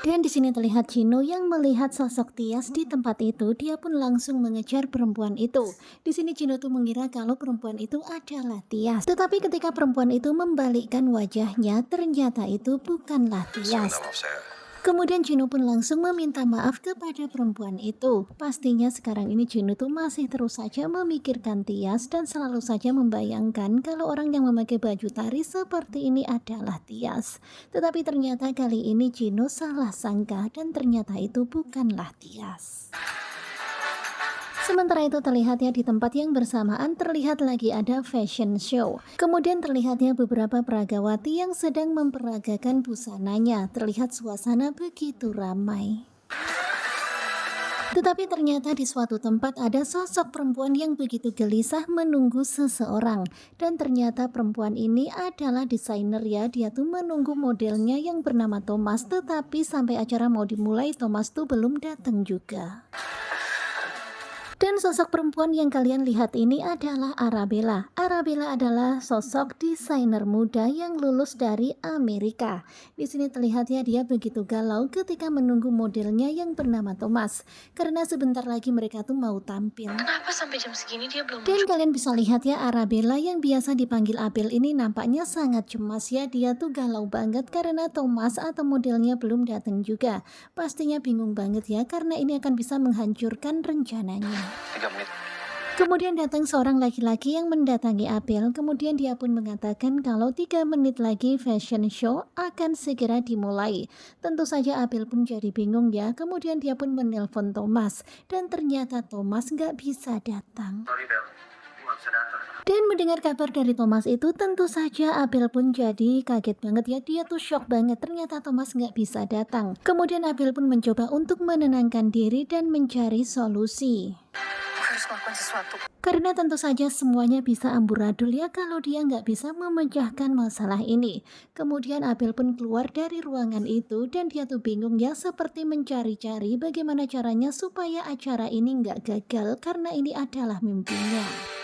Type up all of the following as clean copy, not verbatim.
Dan di sini terlihat Chino yang melihat sosok Tias di tempat itu, dia pun langsung mengejar perempuan itu. Di sini Chino tuh mengira kalau perempuan itu adalah Tias. Tetapi ketika perempuan itu membalikkan wajahnya, ternyata itu bukanlah Tias. Kemudian Chino pun langsung meminta maaf kepada perempuan itu. Pastinya sekarang ini Chino tuh masih terus saja memikirkan Tias dan selalu saja membayangkan kalau orang yang memakai baju tari seperti ini adalah Tias. Tetapi ternyata kali ini Chino salah sangka dan ternyata itu bukanlah Tias. Sementara itu terlihatnya di tempat yang bersamaan terlihat lagi ada fashion show. Kemudian terlihatnya beberapa peragawati yang sedang memperagakan busananya. Terlihat suasana begitu ramai. Tetapi ternyata di suatu tempat ada sosok perempuan yang begitu gelisah menunggu seseorang. Dan ternyata perempuan ini adalah desainer ya. Dia tuh menunggu modelnya yang bernama Thomas. Tetapi sampai acara mau dimulai Thomas tuh belum datang juga. Dan sosok perempuan yang kalian lihat ini adalah Arabella. Arabella adalah sosok desainer muda yang lulus dari Amerika. Di sini terlihatnya dia begitu galau ketika menunggu modelnya yang bernama Thomas. Karena sebentar lagi mereka tuh mau tampil. Kenapa sampai jam segini dia belum Dan muncul? kalian bisa lihat ya Arabella yang biasa dipanggil Abel ini nampaknya sangat cemas ya. Dia tuh galau banget karena Thomas atau modelnya belum datang juga. Pastinya bingung banget ya karena ini akan bisa menghancurkan rencananya. 3 menit. Kemudian datang seorang laki-laki yang mendatangi Abel. Kemudian dia pun mengatakan kalau 3 menit lagi fashion show akan segera dimulai. Tentu saja Abel pun jadi bingung ya. Kemudian dia pun menelpon Thomas. Dan ternyata Thomas nggak bisa datang. Sorry Bel, gue gak bisa datang. Dan mendengar kabar dari Thomas itu tentu saja Abel pun jadi kaget banget ya. Dia tuh shock banget ternyata Thomas nggak bisa datang. Kemudian Abel pun mencoba untuk menenangkan diri dan mencari solusi. Gue harus melakukan sesuatu. Karena tentu saja semuanya bisa amburadul ya kalau dia nggak bisa memecahkan masalah ini. Kemudian Abel pun keluar dari ruangan itu dan dia tuh bingung ya seperti mencari-cari bagaimana caranya supaya acara ini nggak gagal karena ini adalah mimpinya.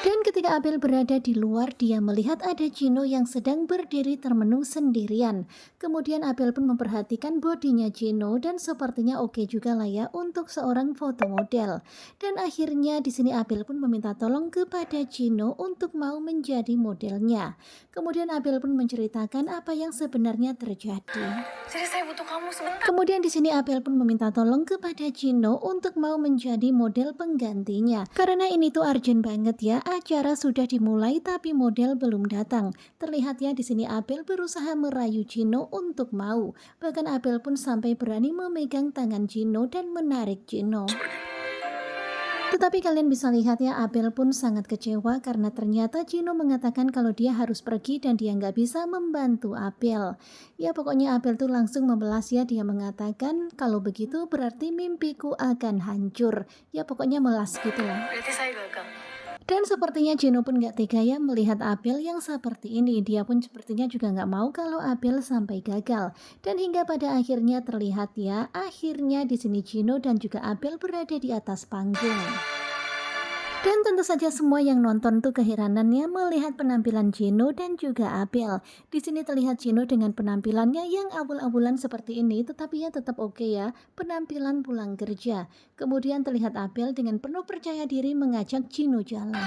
Dan ketika Abel berada di luar, dia melihat ada Chino yang sedang berdiri termenung sendirian. Kemudian Abel pun memperhatikan bodinya Chino dan sepertinya oke juga lah ya untuk seorang foto model. Dan akhirnya di sini Abel pun meminta tolong kepada Chino untuk mau menjadi modelnya. Kemudian Abel pun menceritakan apa yang sebenarnya terjadi. Jadi saya butuh kamu sebentar. Kemudian di sini Abel pun meminta tolong kepada Chino untuk mau menjadi model penggantinya. Karena ini tuh urgent banget ya, acara sudah dimulai tapi model belum datang. Terlihat ya di sini Abel berusaha merayu Chino untuk mau. Bahkan Abel pun sampai berani memegang tangan Chino dan menarik Chino. Tetapi kalian bisa lihat ya Abel pun sangat kecewa karena ternyata Chino mengatakan kalau dia harus pergi dan dia nggak bisa membantu Abel. Ya pokoknya Abel tuh langsung membelas ya, dia mengatakan kalau begitu berarti mimpiku akan hancur. Ya pokoknya melas gitu lah. Berarti saya gagal. Dan sepertinya Chino pun gak tega ya melihat Abel yang seperti ini. Dia pun sepertinya juga gak mau kalau Abel sampai gagal. Dan hingga pada akhirnya terlihat ya, akhirnya di sini Chino dan juga Abel berada di atas panggung. Dan tentu saja semua yang nonton tuh keheranannya melihat penampilan Chino dan juga Abel. Di sini terlihat Chino dengan penampilannya yang abul-abulan seperti ini, tetapi ya tetap oke ya, penampilan pulang kerja. Kemudian terlihat Abel dengan penuh percaya diri mengajak Chino jalan.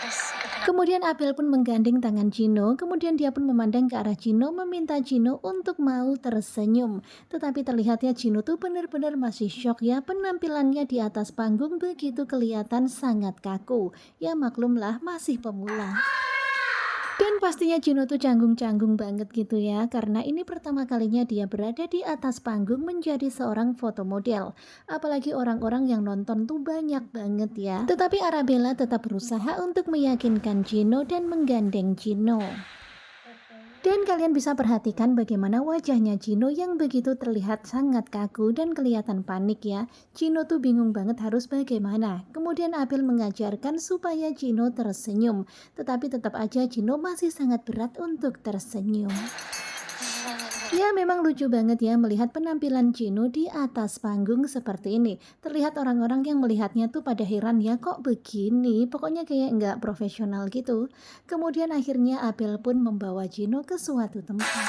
Guys, ikutin. Kemudian Abel pun menggandeng tangan Chino, kemudian dia pun memandang ke arah Chino meminta Chino untuk mau tersenyum. Tetapi terlihatnya Chino tuh benar-benar masih shock ya, penampilannya di atas panggung begitu kelihatan sangat kaku. Ya maklumlah masih pemula. Dan pastinya Chino tuh canggung-canggung banget gitu ya, karena ini pertama kalinya dia berada di atas panggung menjadi seorang foto model. Apalagi orang-orang yang nonton tuh banyak banget ya. Tetapi Arabella tetap berusaha untuk meyakinkan Chino dan menggandeng Chino. Dan kalian bisa perhatikan bagaimana wajahnya Chino yang begitu terlihat sangat kaku dan kelihatan panik ya. Chino tuh bingung banget harus bagaimana. Kemudian Abel mengajarkan supaya Chino tersenyum. Tetapi tetap aja Chino masih sangat berat untuk tersenyum. Ya memang lucu banget ya melihat penampilan Chino di atas panggung seperti ini. Terlihat orang-orang yang melihatnya tuh pada heran ya kok begini, pokoknya kayak nggak profesional gitu. Kemudian akhirnya Abel pun membawa Chino ke suatu tempat.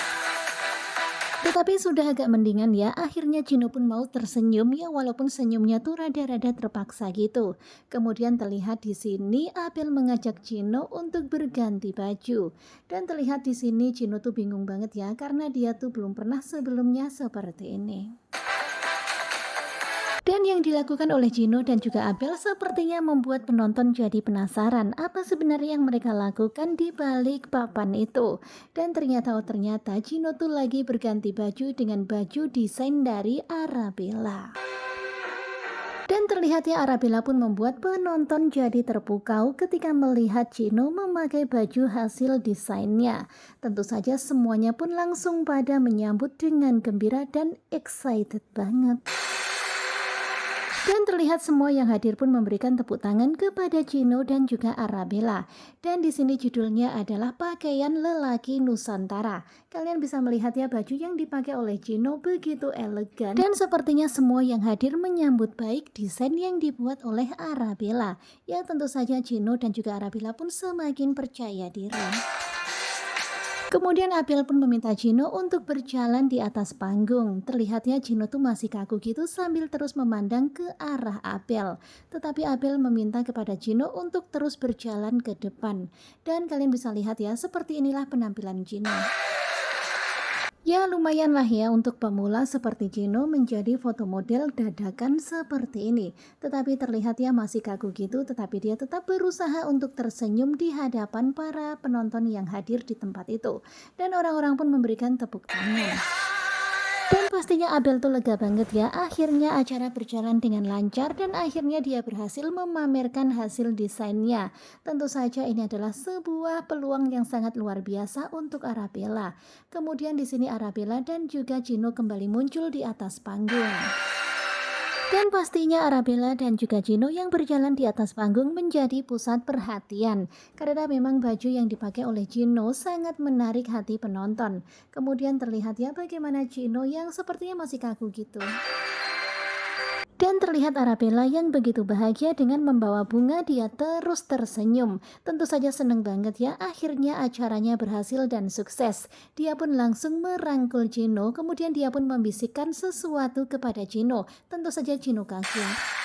Tetapi sudah agak mendingan ya, akhirnya Gino pun mau tersenyum ya walaupun senyumnya tuh rada-rada terpaksa gitu. Kemudian terlihat di sini Abel mengajak Gino untuk berganti baju. Dan terlihat di sini Gino tuh bingung banget ya karena dia tuh belum pernah sebelumnya seperti ini. Dan yang dilakukan oleh Gino dan juga Abel sepertinya membuat penonton jadi penasaran apa sebenarnya yang mereka lakukan di balik papan itu. Dan ternyata Gino tuh lagi berganti baju dengan baju desain dari Arabella. Dan terlihatnya Arabella pun membuat penonton jadi terpukau ketika melihat Gino memakai baju hasil desainnya. Tentu saja semuanya pun langsung pada menyambut dengan gembira dan excited banget. Dan terlihat semua yang hadir pun memberikan tepuk tangan kepada Gino dan juga Arabella. Dan di sini judulnya adalah Pakaian Lelaki Nusantara. Kalian bisa melihat ya baju yang dipakai oleh Gino begitu elegan. Dan sepertinya semua yang hadir menyambut baik desain yang dibuat oleh Arabella. Ya tentu saja Gino dan juga Arabella pun semakin percaya diri. Kemudian Abel pun meminta Gino untuk berjalan di atas panggung. Terlihatnya Gino tuh masih kaku gitu sambil terus memandang ke arah Abel. Tetapi Abel meminta kepada Gino untuk terus berjalan ke depan. Dan kalian bisa lihat ya, seperti inilah penampilan Gino. Ya lumayan lah ya untuk pemula seperti Gino menjadi foto model dadakan seperti ini. Tetapi terlihat ya masih kaku gitu, tetapi dia tetap berusaha untuk tersenyum di hadapan para penonton yang hadir di tempat itu. Dan orang-orang pun memberikan tepuk tangan. Dan pastinya Abel tuh lega banget ya, akhirnya acara berjalan dengan lancar dan akhirnya dia berhasil memamerkan hasil desainnya. Tentu saja ini adalah sebuah peluang yang sangat luar biasa untuk Arabella. Kemudian di sini Arabella dan juga Gino kembali muncul di atas panggung. Dan pastinya Arabella dan juga Gino yang berjalan di atas panggung menjadi pusat perhatian. Karena memang baju yang dipakai oleh Gino sangat menarik hati penonton. Kemudian terlihat ya bagaimana Gino yang sepertinya masih kaku gitu. Dan terlihat Arabella yang begitu bahagia dengan membawa bunga, dia terus tersenyum. Tentu saja seneng banget ya, akhirnya acaranya berhasil dan sukses. Dia pun langsung merangkul Gino, kemudian dia pun membisikkan sesuatu kepada Gino. Tentu saja Gino kaget.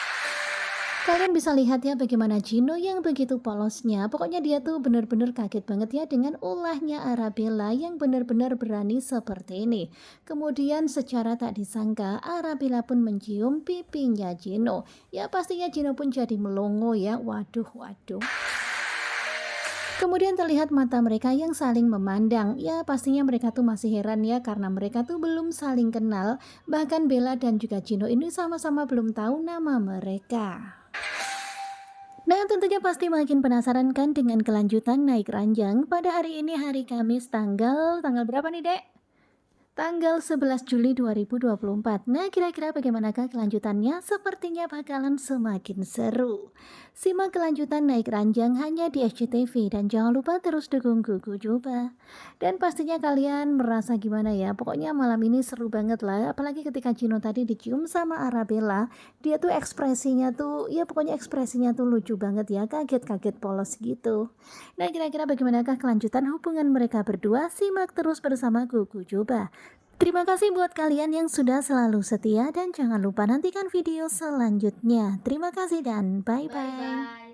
Kalian bisa lihat ya bagaimana Gino yang begitu polosnya. Pokoknya dia tuh benar-benar kaget banget ya dengan ulahnya Arabella yang benar-benar berani seperti ini. Kemudian secara tak disangka Arabella pun mencium pipinya Gino. Ya pastinya Gino pun jadi melongo ya. Waduh. Kemudian terlihat mata mereka yang saling memandang. Ya pastinya mereka tuh masih heran ya karena mereka tuh belum saling kenal. Bahkan Bella dan juga Gino ini sama-sama belum tahu nama mereka. Nah tentunya pasti makin penasaran kan dengan kelanjutan naik ranjang pada hari ini, hari Kamis tanggal berapa nih dek? Tanggal 11 Juli 2024. Nah kira-kira bagaimanakah kelanjutannya? Sepertinya bakalan semakin seru. Simak kelanjutan naik ranjang hanya di SCTV dan jangan lupa terus dukung Gugu Juba. Dan pastinya kalian merasa gimana ya? Pokoknya malam ini seru banget lah. Apalagi ketika Gino tadi dicium sama Arabella, dia tuh ekspresinya tuh lucu banget ya, kaget-kaget polos gitu. Nah kira-kira bagaimanakah kelanjutan hubungan mereka berdua? Simak terus bersama Gugu Juba. Terima kasih buat kalian yang sudah selalu setia dan jangan lupa nantikan video selanjutnya. Terima kasih dan bye-bye.